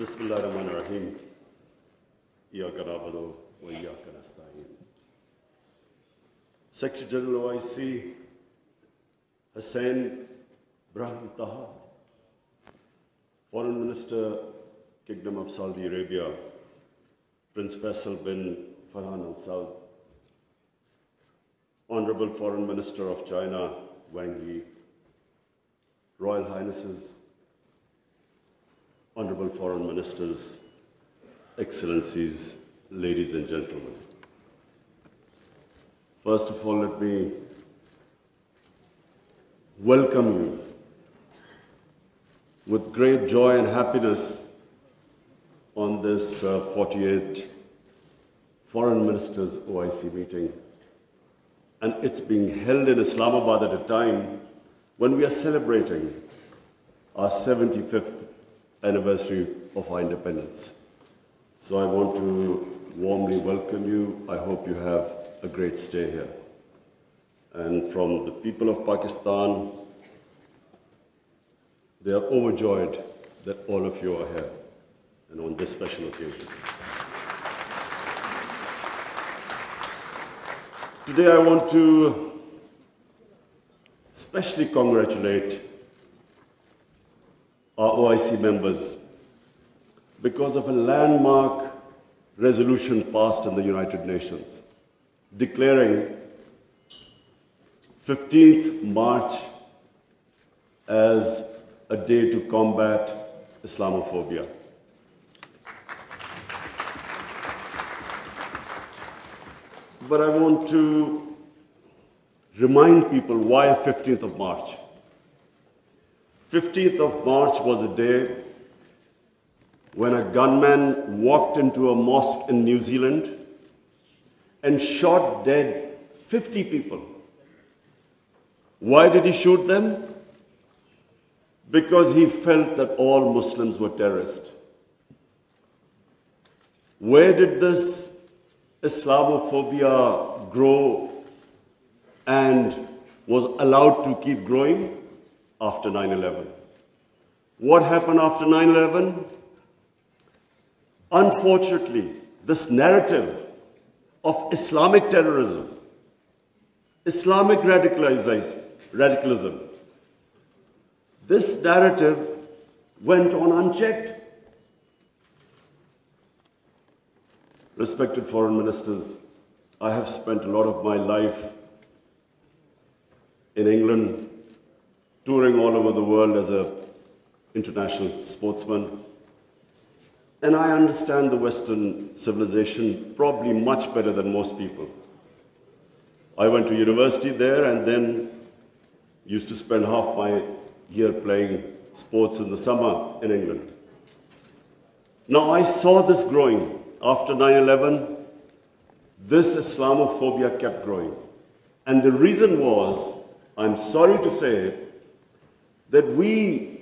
Bismillahirrahmanirrahim. Iyaka na'budu wa iyaka nasta'in. Secretary General OIC Hussain Brahim Taha, Foreign Minister, Kingdom of Saudi Arabia, Prince Faisal bin Farhan Al Saud, Honorable Foreign Minister of China, Wang Yi, Royal Highnesses, Honorable Foreign Ministers, Excellencies, ladies and gentlemen. First of all, let me welcome you with great joy and happiness on this 48th Foreign Ministers OIC meeting. And it's being held in Islamabad at a time when we are celebrating our 75th anniversary of our independence. So I want to warmly welcome you. I hope you have a great stay here. And from the people of Pakistan, they are overjoyed that all of you are here and on this special occasion. Today I want to especially congratulate our OIC members because of a landmark resolution passed in the United Nations declaring 15th March as a day to combat Islamophobia. But I want to remind people why 15th of March. 15th of March was a day when a gunman walked into a mosque in New Zealand and shot dead 50 people. Why did he shoot them? Because he felt that all Muslims were terrorists. Where did this Islamophobia grow and was allowed to keep growing? After 9/11. What happened after 9/11? Unfortunately, this narrative of Islamic terrorism, Islamic radicalism, this narrative went on unchecked. Respected foreign ministers, I have spent a lot of my life in England, touring all over the world as an international sportsman. And I understand the Western civilization probably much better than most people. I went to university there and then used to spend half my year playing sports in the summer in England. Now I saw this growing. After 9/11, this Islamophobia kept growing. And the reason was, I'm sorry to say, that we,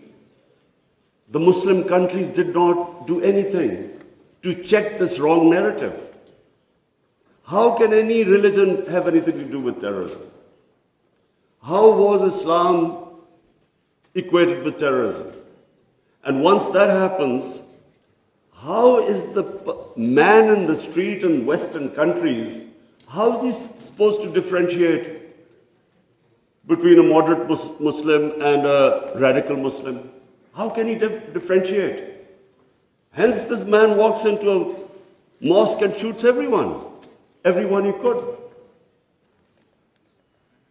the Muslim countries, did not do anything to check this wrong narrative. How can any religion have anything to do with terrorism? How was Islam equated with terrorism? And once that happens, how is the man in the street in Western countries, how is he supposed to differentiate between a moderate Muslim and a radical Muslim? How can he differentiate? Hence, this man walks into a mosque and shoots everyone he could.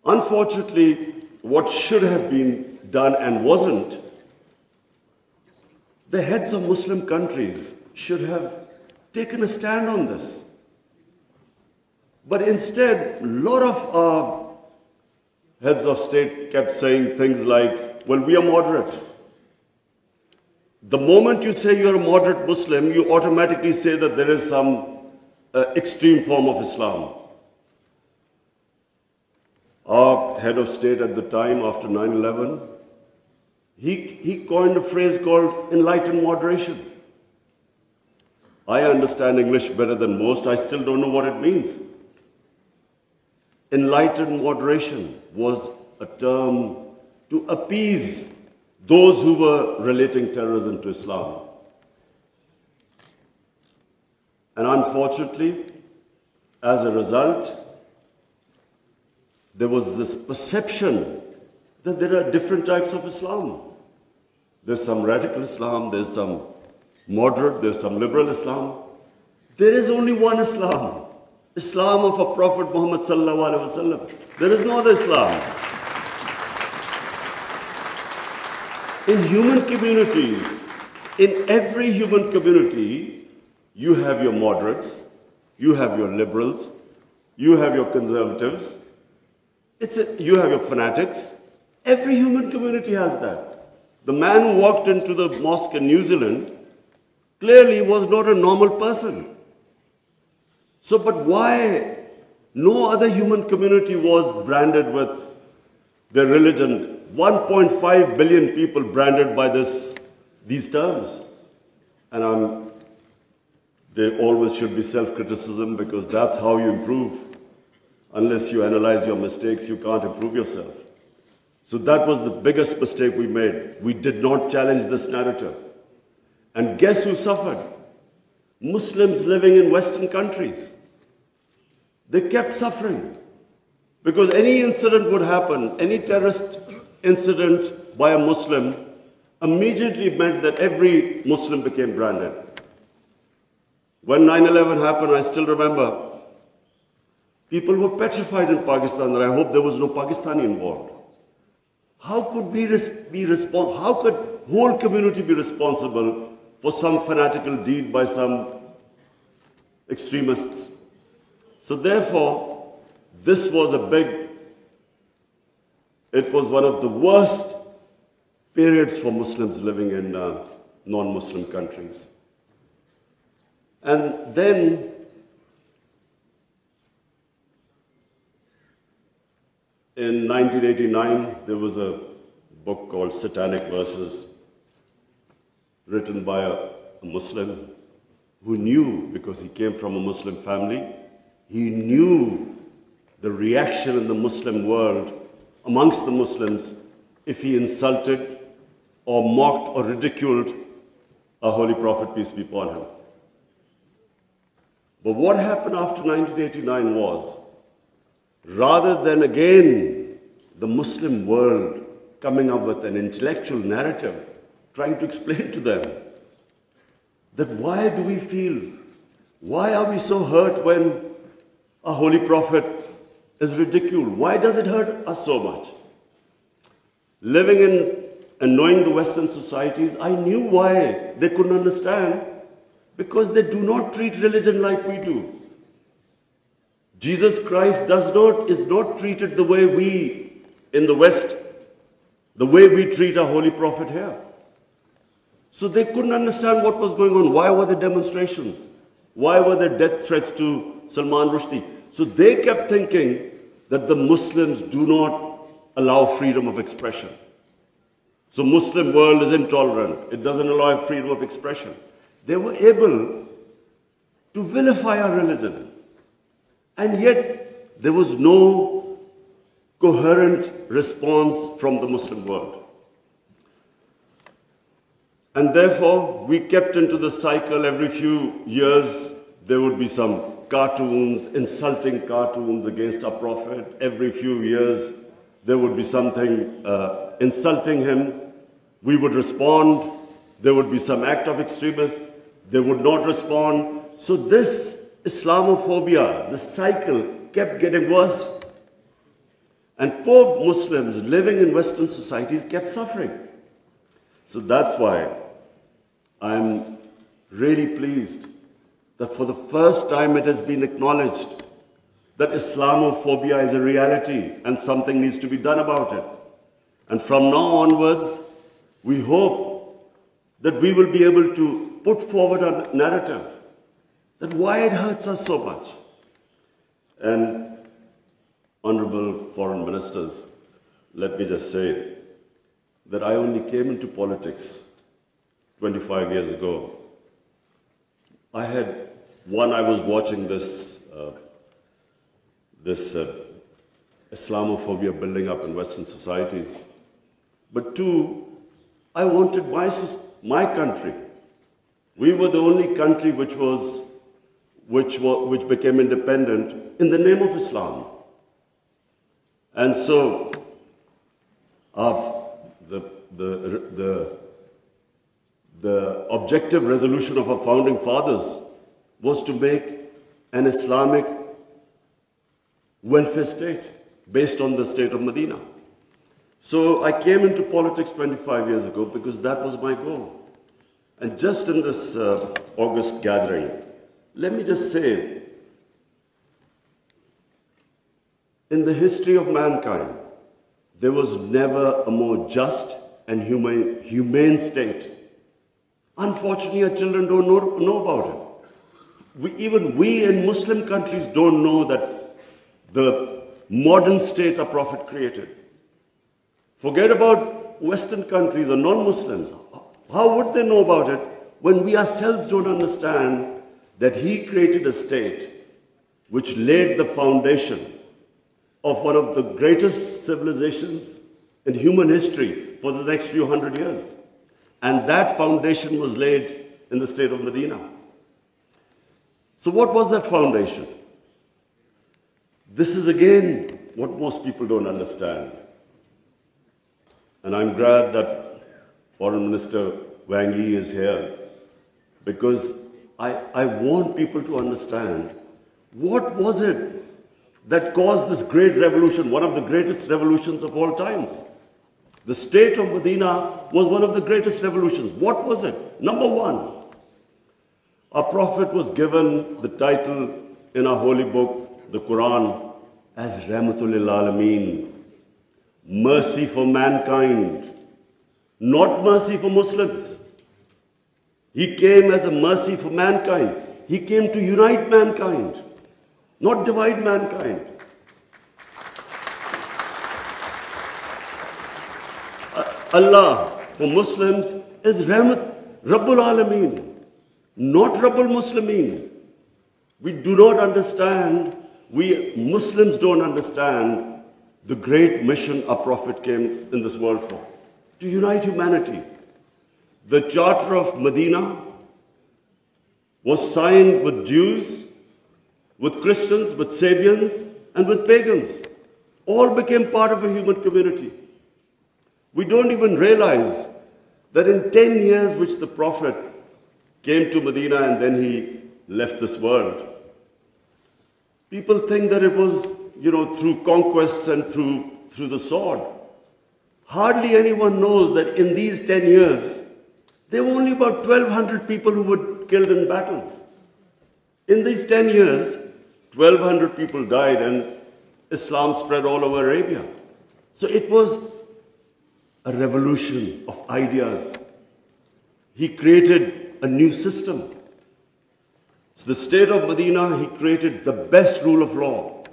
Unfortunately, what should have been done and wasn't, the heads of Muslim countries should have taken a stand on this. But instead, a lot of our heads of state kept saying things like, well, we are moderate. The moment you say you're a moderate Muslim, you automatically say that there is some extreme form of Islam. Our head of state at the time, after 9/11, he coined a phrase called enlightened moderation. I understand English better than most. I still don't know what it means. Enlightened moderation was a term to appease those who were relating terrorism to Islam. And unfortunately, as a result, there was this perception that there are different types of Islam. There's some radical Islam, there's some moderate, there's some liberal Islam. There is only one Islam, Islam of our Prophet Muhammad sallallahu alaihi wasallam. There is no other Islam. In human communities, in every human community, you have your moderates, you have your liberals, you have your conservatives, you have your fanatics. Every human community has that. The man who walked into the mosque in New Zealand clearly was not a normal person. So, but why no other human community was branded with their religion? 1.5 billion people branded by these terms. And there always should be self-criticism, because that's how you improve. Unless you analyze your mistakes, you can't improve yourself. So that was the biggest mistake we made. We did not challenge this narrative. And guess who suffered? Muslims living in Western countries. They kept suffering. Because any incident would happen, any terrorist incident by a Muslim immediately meant that every Muslim became branded. When 9/11 happened, I still remember, people were petrified in Pakistan, and I hope there was no Pakistani involved. How could how could whole community be responsible for some fanatical deed by some extremists? So therefore, this was it was one of the worst periods for Muslims living in non-Muslim countries. And then, in 1989, there was a book called Satanic Verses, written by a Muslim who knew, because he came from a Muslim family, he knew the reaction in the Muslim world, amongst the Muslims, if he insulted or mocked or ridiculed our Holy Prophet, peace be upon him. But what happened after 1989 was, rather than again the Muslim world coming up with an intellectual narrative, trying to explain to them that why do we feel, why are we so hurt when our Holy Prophet is ridiculed? Why does it hurt us so much? Living in and knowing the Western societies, I knew why they couldn't understand, because they do not treat religion like we do. Jesus Christ is not treated the way we in the West, the way we treat our Holy Prophet here. So they couldn't understand what was going on. Why were there demonstrations? Why were there death threats to Salman Rushdie? So they kept thinking that the Muslims do not allow freedom of expression. So Muslim world is intolerant. It doesn't allow freedom of expression. They were able to vilify our religion. And yet there was no coherent response from the Muslim world. And therefore, we kept into the cycle. Every few years, there would be some cartoons, insulting cartoons against our Prophet. Every few years, there would be something insulting him. We would respond. There would be some act of extremists. They would not respond. So this Islamophobia, this cycle, kept getting worse. And poor Muslims living in Western societies kept suffering. So that's why I'm really pleased that for the first time it has been acknowledged that Islamophobia is a reality and something needs to be done about it. And from now onwards, we hope that we will be able to put forward a narrative that why it hurts us so much. And honorable foreign ministers, let me just say that I only came into politics 25 years ago. I was watching this Islamophobia building up in Western societies. But two, I wanted my country. We were the only country which was which became independent in the name of Islam. And so, the objective resolution of our founding fathers was to make an Islamic welfare state based on the state of Medina. So I came into politics 25 years ago because that was my goal. And just in this August gathering, let me just say, in the history of mankind, there was never a more just and humane state. Unfortunately, our children don't know about it. Even we in Muslim countries don't know that the modern state our Prophet created. Forget about Western countries or non-Muslims. How would they know about it when we ourselves don't understand that he created a state which laid the foundation of one of the greatest civilizations in human history for the next few hundred years. And that foundation was laid in the state of Medina. So what was that foundation? This is again what most people don't understand. And I'm glad that Foreign Minister Wang Yi is here, because I want people to understand what was it that caused this great revolution, one of the greatest revolutions of all times. The state of Medina was one of the greatest revolutions. What was it? Number one, our Prophet was given the title in our holy book, the Quran, as Rahmatul lil Alameen, mercy for mankind, not mercy for Muslims. He came as a mercy for mankind. He came to unite mankind, not divide mankind. Allah for Muslims is Rahmat, Rabbul Alameen, not Rabbul Muslimeen. We do not understand, we Muslims don't understand the great mission our Prophet came in this world for, to unite humanity. The Charter of Medina was signed with Jews, with Christians, with Sabians, and with pagans. All became part of a human community. We don't even realize that in 10 years which the Prophet came to Medina and then he left this world, people think that it was, through conquests and through the sword. Hardly anyone knows that in these 10 years, there were only about 1,200 people who were killed in battles. In these 10 years, 1,200 people died and Islam spread all over Arabia. So it was a revolution of ideas. He created a new system. So the state of Medina, he created the best rule of law.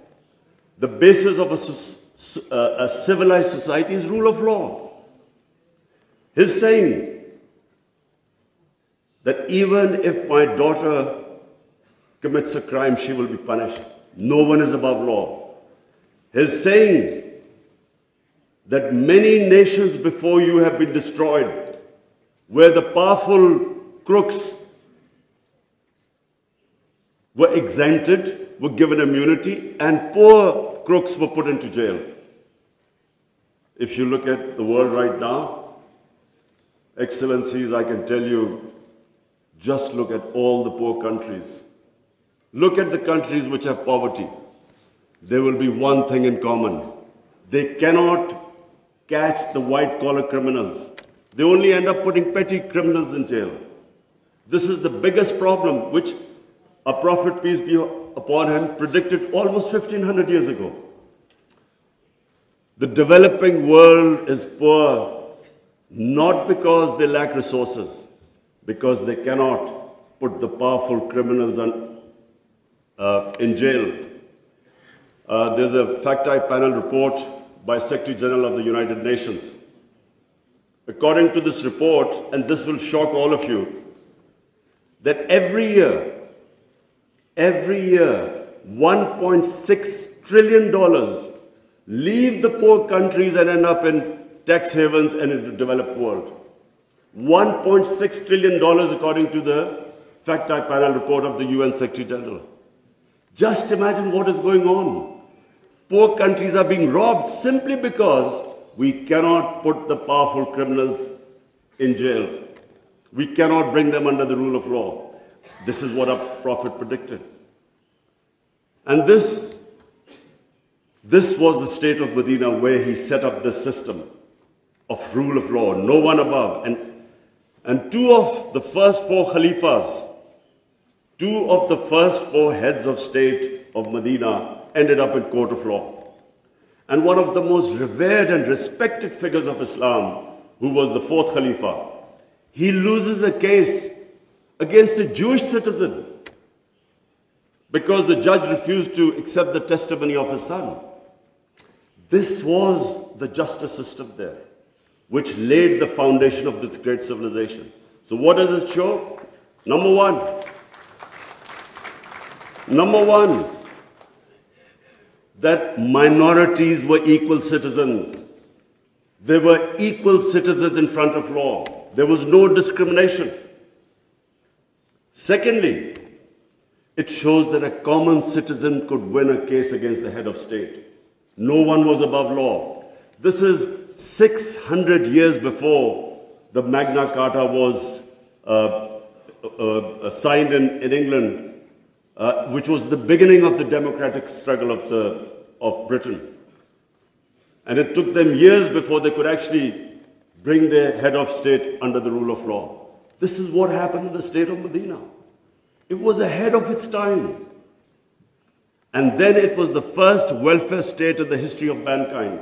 The basis of a civilized society is rule of law. His saying that even if my daughter commits a crime, she will be punished. No one is above law. His saying that many nations before you have been destroyed, where the powerful crooks were exempted, were given immunity, and poor crooks were put into jail. If you look at the world right now, Excellencies, I can tell you, just look at all the poor countries. Look at the countries which have poverty. There will be one thing in common. They cannot catch the white-collar criminals. They only end up putting petty criminals in jail. This is the biggest problem which our Prophet, peace be upon him, predicted almost 1,500 years ago. The developing world is poor, not because they lack resources, because they cannot put the powerful criminals in jail. There's a fact-eye panel report by Secretary General of the United Nations. According to this report, and this will shock all of you, that every year, $1.6 trillion leave the poor countries and end up in tax havens and in the developed world. $1.6 trillion according to the fact panel report of the UN Secretary General. Just imagine what is going on. Poor countries are being robbed simply because we cannot put the powerful criminals in jail. We cannot bring them under the rule of law. This is what our Prophet predicted. And this was the state of Medina, where he set up this system of rule of law, no one above. And two of the first four Khalifas, two of the first four heads of state of Medina ended up in court of law. And one of the most revered and respected figures of Islam, who was the fourth Khalifa, he loses a case against a Jewish citizen because the judge refused to accept the testimony of his son. This was the justice system there, which laid the foundation of this great civilization. So what does it show? Number one, that minorities were equal citizens. They were equal citizens in front of law. There was no discrimination. Secondly, it shows that a common citizen could win a case against the head of state. No one was above law. This is 600 years before the Magna Carta was signed in England, which was the beginning of the democratic struggle of Britain. And it took them years before they could actually bring their head of state under the rule of law. This is what happened in the state of Medina. It was ahead of its time. And then it was the first welfare state in the history of mankind.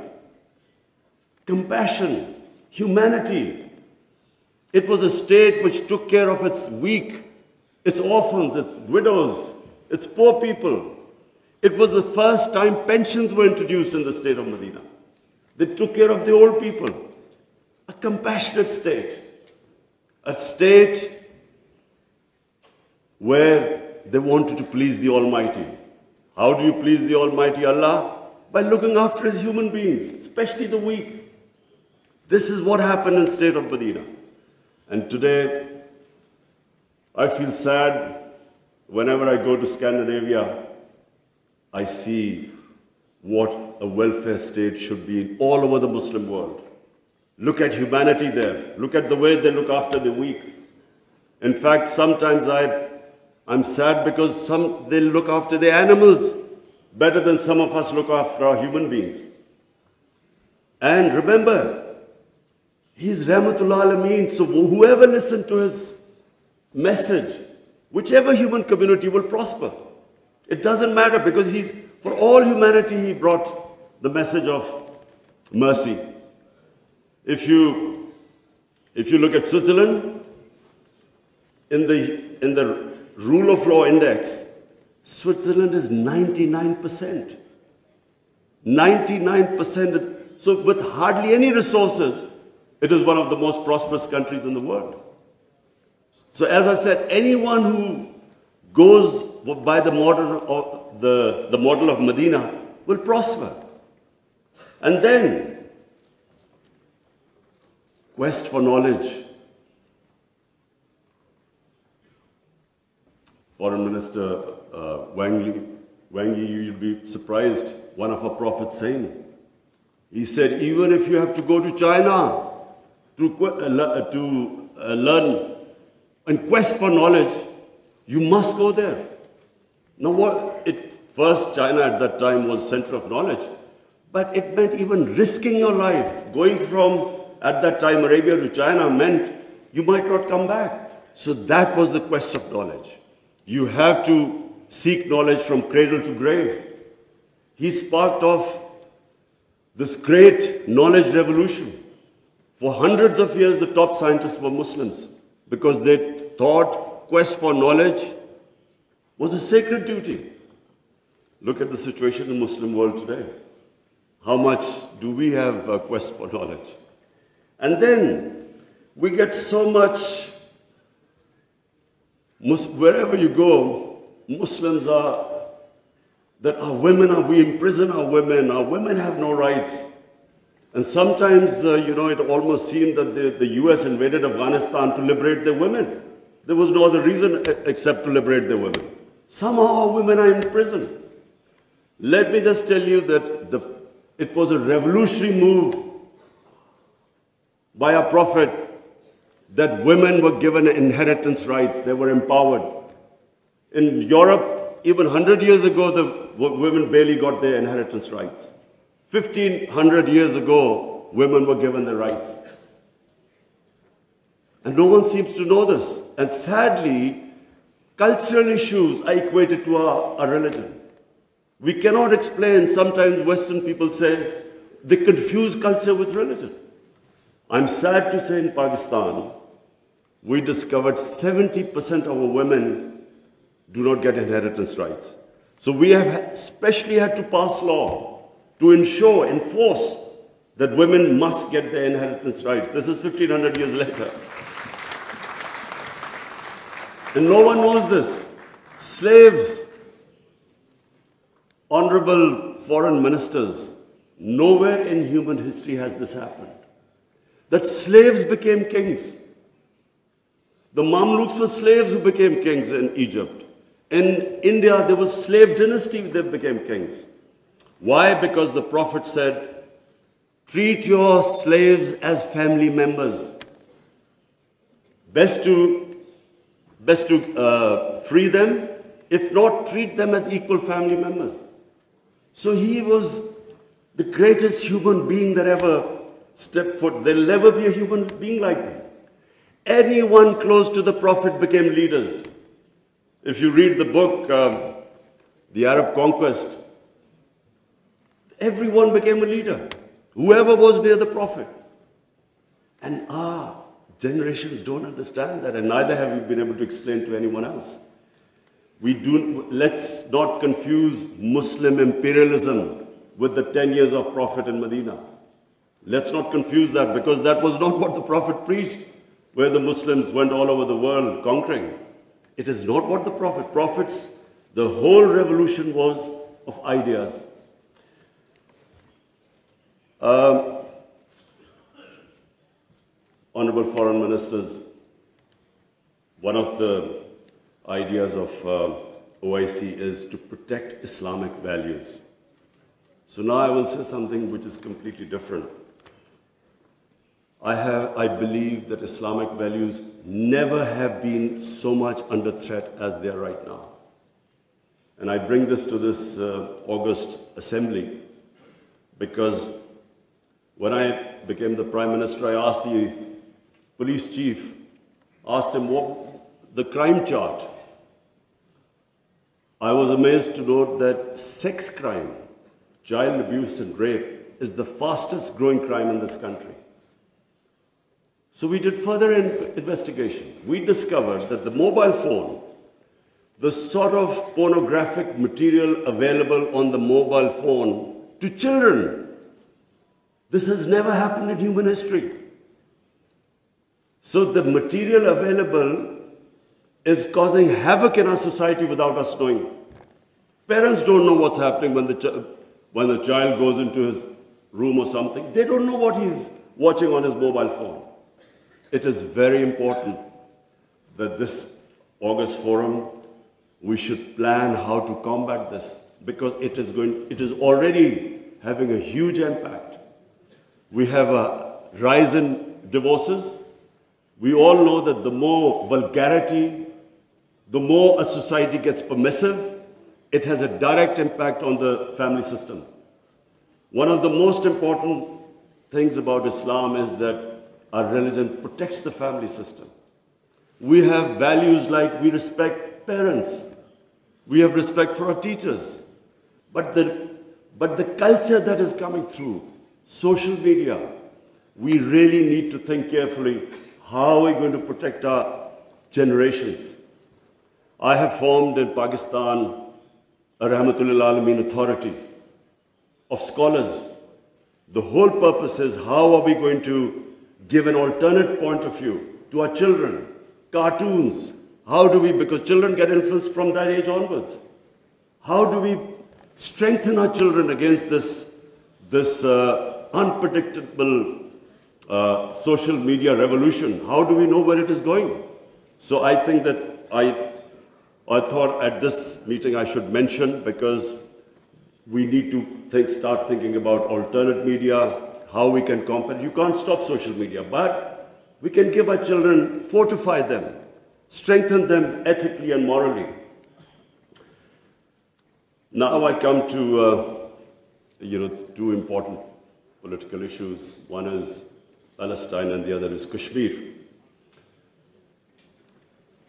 Compassion, humanity. It was a state which took care of its weak, its orphans, its widows, its poor people. It was the first time pensions were introduced in the state of Medina. They took care of the old people. A compassionate state. A state where they wanted to please the Almighty. How do you please the Almighty Allah? By looking after His human beings, especially the weak. This is what happened in the state of Medina. And today, I feel sad whenever I go to Scandinavia. I see what a welfare state should be in all over the Muslim world. Look at humanity there. Look at the way they look after the weak. In fact, sometimes I'm sad because they look after the animals better than some of us look after our human beings. And remember, He's Rahmatullah Alameen, so whoever listened to His message, whichever human community will prosper. It doesn't matter because for all humanity, He brought the message of mercy. If you look at Switzerland, in the rule of law index, Switzerland is 99%. 99%. So with hardly any resources, it is one of the most prosperous countries in the world. So as I said, anyone who goes by the model of Medina will prosper. And then, quest for knowledge. Foreign Minister Wang Yi, you'll be surprised, one of our prophets saying, he said, even if you have to go to China to learn and quest for knowledge, you must go there. Now first China at that time was center of knowledge, but it meant even risking your life. Going from, at that time, Arabia to China meant you might not come back. So that was the quest of knowledge. You have to seek knowledge from cradle to grave. He sparked off this great knowledge revolution. For hundreds of years, the top scientists were Muslims because they thought quest for knowledge was a sacred duty. Look at the situation in the Muslim world today. How much do we have a quest for knowledge? And then we get so much, wherever you go, Muslims we imprison our women have no rights. And sometimes, it almost seemed that the US invaded Afghanistan to liberate their women. There was no other reason except to liberate the women. Somehow our women are in prison. Let me just tell you that it was a revolutionary move by our Prophet that women were given inheritance rights. They were empowered. In Europe, even 100 years ago, the women barely got their inheritance rights. 1500 years ago, women were given the rights. And no one seems to know this. And sadly, cultural issues are equated to our religion. We cannot explain, sometimes Western people say, they confuse culture with religion. I'm sad to say in Pakistan, we discovered 70% of our women do not get inheritance rights. So we have especially had to pass law to enforce that women must get their inheritance rights. This is 1500 years later. And no one knows this. Slaves, honorable foreign ministers, nowhere in human history has this happened. That slaves became kings. The Mamluks were slaves who became kings in Egypt. In India, there was slave dynasty, they became kings. Why? Because the Prophet said, treat your slaves as family members. Best to free them, if not, treat them as equal family members. So he was the greatest human being that ever stepped foot. There'll never be a human being like him. Anyone close to the Prophet became leaders. If you read the book, The Arab Conquest, everyone became a leader. Whoever was near the Prophet. And our generations don't understand that, and neither have we been able to explain to anyone else. Let's not confuse Muslim imperialism with the 10 years of Prophet in Medina. Let's not confuse that, because that was not what the Prophet preached, where the Muslims went all over the world conquering. It is not what the Prophets, the whole revolution was of ideas. Honorable foreign ministers, one of the ideas of OIC is to protect Islamic values. So now I will say something which is completely different. I believe that Islamic values never have been so much under threat as they are right now. And I bring this to this August assembly because when I became the Prime Minister, I asked the police chief, asked him what the crime chart. I was amazed to note that sex crime, child abuse and rape is the fastest growing crime in this country. So we did further investigation. We discovered that the mobile phone, the sort of pornographic material available on the mobile phone to children, this has never happened in human history. So the material available is causing havoc in our society without us knowing. Parents don't know what's happening when the child goes into his room or something. They don't know what he's watching on his mobile phone. It is very important that this August forum, we should plan how to combat this, because it is already having a huge impact. We have a rise in divorces. We all know that the more vulgarity, the more a society gets permissive, it has a direct impact on the family system. One of the most important things about Islam is that our religion protects the family system. We have values like we respect parents. We have respect for our teachers. But the culture that is coming through, social media, we really need to think carefully, how are we going to protect our generations? I have formed in Pakistan a Rahmatul Alameen authority of scholars. The whole purpose is how are we going to give an alternate point of view to our children, cartoons. How do we, because children get influenced from that age onwards. How do we strengthen our children against this unpredictable social media revolution? How do we know where it is going? So I think that I thought at this meeting I should mention, because we need to start thinking about alternate media, how we can combat. You can't stop social media, but we can give our children, fortify them, strengthen them ethically and morally. Now I come to two important political issues. One is Palestine and the other is Kashmir.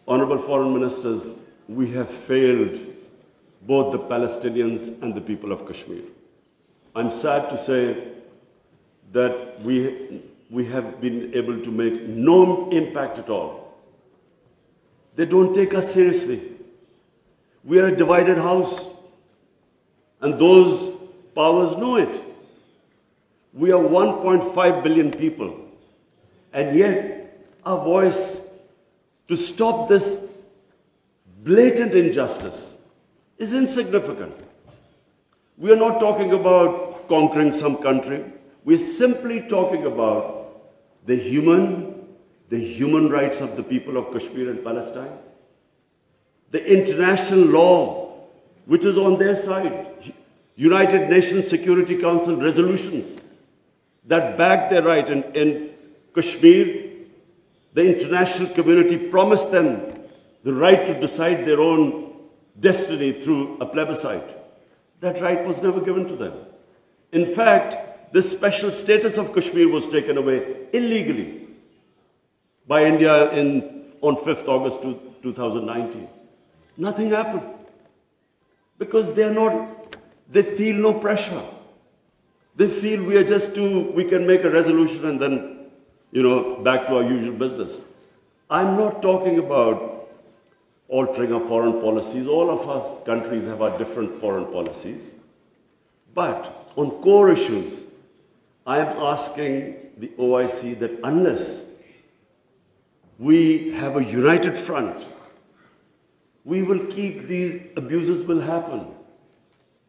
Honorable Foreign Ministers, we have failed both the Palestinians and the people of Kashmir. I'm sad to say that we have been able to make no impact at all. They don't take us seriously. We are a divided house, and those powers know it. We are 1.5 billion people, and yet our voice to stop this blatant injustice is insignificant. We are not talking about conquering some country. We're simply talking about the human rights of the people of Kashmir and Palestine, the international law, which is on their side, United Nations Security Council resolutions that back their right. In Kashmir, the international community promised them the right to decide their own destiny through a plebiscite. That right was never given to them. In fact, the special status of Kashmir was taken away illegally by India on 5th August 2019. Nothing happened because they feel no pressure. They feel we can make a resolution and then, back to our usual business. I'm not talking about altering our foreign policies. All of us countries have our different foreign policies. But on core issues, I am asking the OIC that unless we have a united front, we will keep these abuses will happen.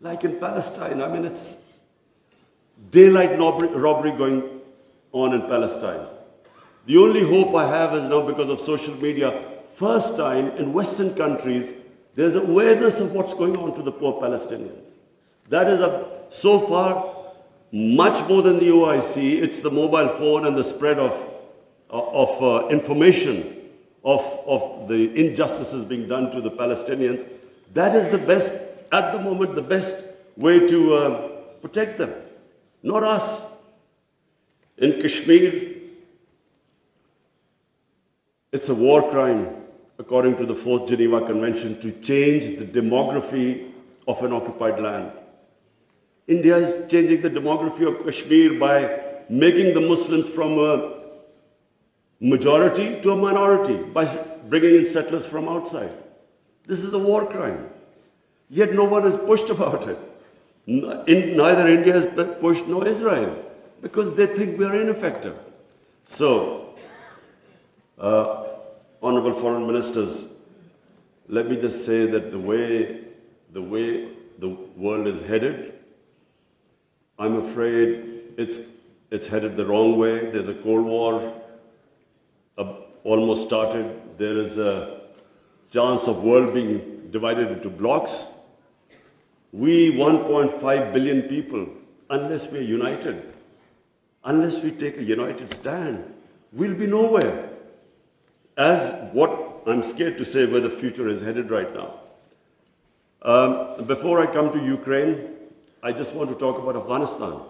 Like in Palestine, it's daylight robbery going on in Palestine. The only hope I have is now because of social media, first time in Western countries, there's awareness of what's going on to the poor Palestinians. That is so far much more than the OIC. It's the mobile phone and the spread of information of the injustices being done to the Palestinians. That is the best, at the moment, the best way to protect them, not us. In Kashmir, it's a war crime, according to the 4th Geneva Convention, to change the demography of an occupied land. India is changing the demography of Kashmir by making the Muslims from a majority to a minority, by bringing in settlers from outside. This is a war crime. Yet no one has pushed about it. Neither India has pushed nor Israel, because they think we are ineffective. So, Honorable Foreign Ministers, let me just say that the way the world is headed, I'm afraid it's headed the wrong way. There's a Cold War almost started. There is a chance of world being divided into blocks. We 1.5 billion people, unless we're united, unless we take a united stand, we'll be nowhere. As what I'm scared to say where the future is headed right now. Before I come to Ukraine, I just want to talk about Afghanistan.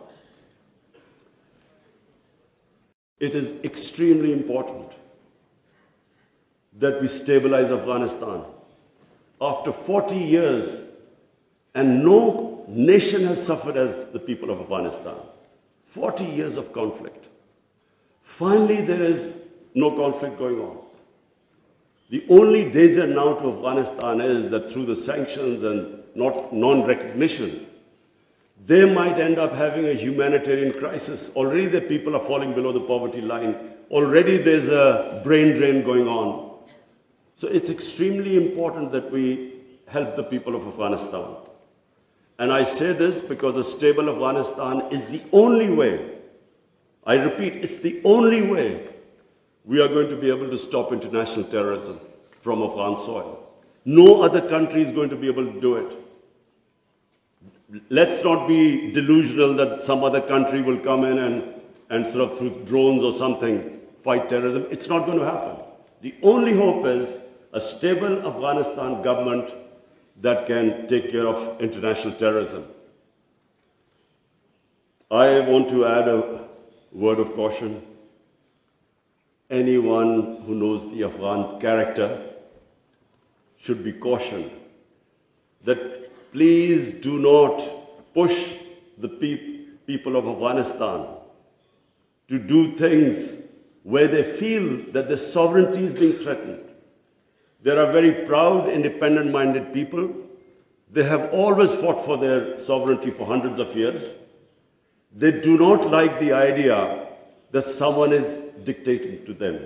It is extremely important that we stabilize Afghanistan. After 40 years, and no nation has suffered as the people of Afghanistan. 40 years of conflict. Finally, there is no conflict going on. The only danger now to Afghanistan is that through the sanctions and non-recognition, they might end up having a humanitarian crisis. Already the people are falling below the poverty line. Already there's a brain drain going on. So it's extremely important that we help the people of Afghanistan. And I say this because a stable Afghanistan is the only way, I repeat, it's the only way we are going to be able to stop international terrorism from Afghan soil. No other country is going to be able to do it. Let's not be delusional that some other country will come in and sort of through drones or something fight terrorism. It's not going to happen. The only hope is a stable Afghanistan government that can take care of international terrorism. I want to add a word of caution. Anyone who knows the Afghan character should be cautioned that please do not push the people of Afghanistan to do things where they feel that their sovereignty is being threatened. They are very proud, independent-minded people. They have always fought for their sovereignty for hundreds of years. They do not like the idea that someone is dictating to them.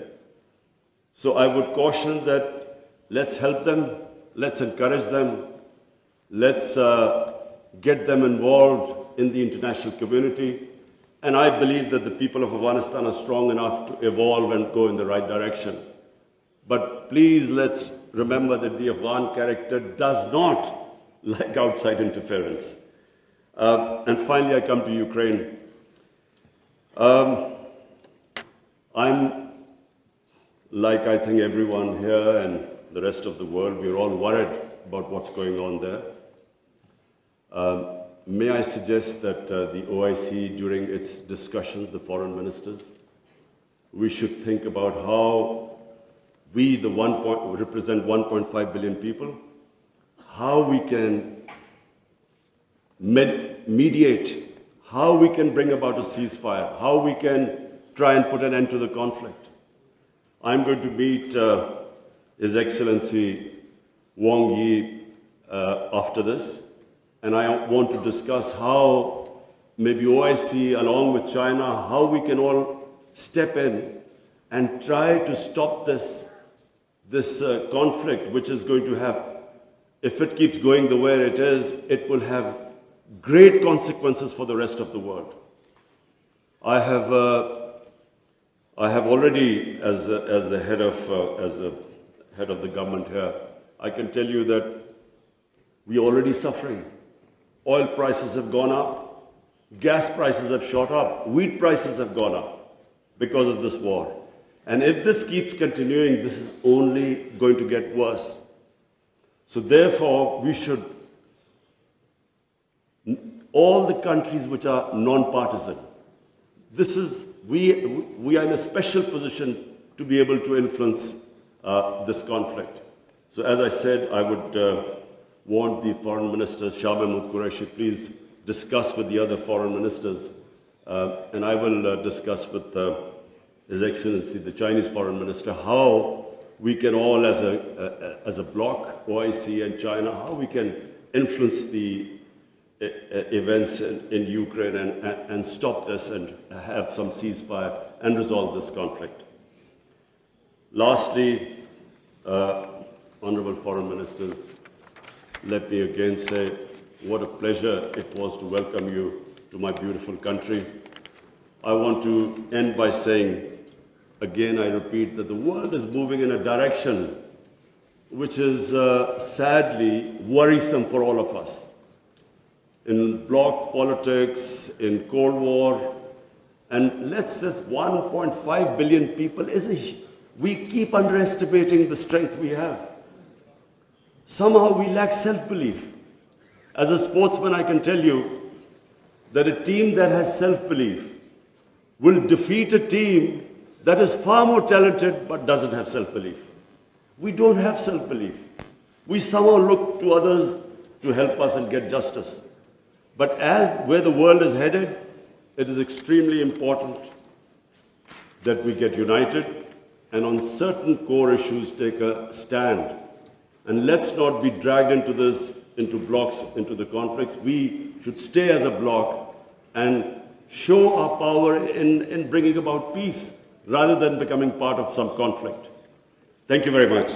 So I would caution that let's help them, let's encourage them, let's get them involved in the international community. And I believe that the people of Afghanistan are strong enough to evolve and go in the right direction. But please let's remember that the Afghan character does not like outside interference. And finally, I come to Ukraine. I'm, like I think everyone here and the rest of the world, we're all worried about what's going on there. May I suggest that the OIC, during its discussions, the foreign ministers, we should think about how we, represent 1.5 billion people, how we can mediate, how we can bring about a ceasefire, how we can try and put an end to the conflict. I'm going to meet His Excellency Wang Yi after this, and I want to discuss how maybe OIC, along with China, how we can all step in and try to stop this conflict, which is going to have, if it keeps going the way it is, it will have great consequences for the rest of the world. I have already, as the head of the government here, I can tell you that we are already suffering. Oil prices have gone up, gas prices have shot up, wheat prices have gone up because of this war. And if this keeps continuing, this is only going to get worse. So therefore, we should, all the countries which are non-partisan, we are in a special position to be able to influence this conflict. So as I said, I would want the foreign minister, Shah Mahmood Qureshi, please discuss with the other foreign ministers, and I will discuss with His Excellency, the Chinese foreign minister, how we can all, as a bloc, OIC and China, how we can influence the events in Ukraine and stop this and have some ceasefire and resolve this conflict. Lastly, honorable foreign ministers, let me again say what a pleasure it was to welcome you to my beautiful country. I want to end by saying, again, I repeat, that the world is moving in a direction which is sadly worrisome for all of us. In bloc politics, in Cold War, and this 1.5 billion people, we keep underestimating the strength we have. Somehow we lack self-belief. As a sportsman, I can tell you that a team that has self-belief will defeat a team that is far more talented but doesn't have self-belief. We don't have self-belief. We somehow look to others to help us and get justice. But where the world is headed, it is extremely important that we get united and on certain core issues take a stand. And let's not be dragged into this, into blocks, into the conflicts. We should stay as a bloc and show our power in bringing about peace rather than becoming part of some conflict. Thank you very much.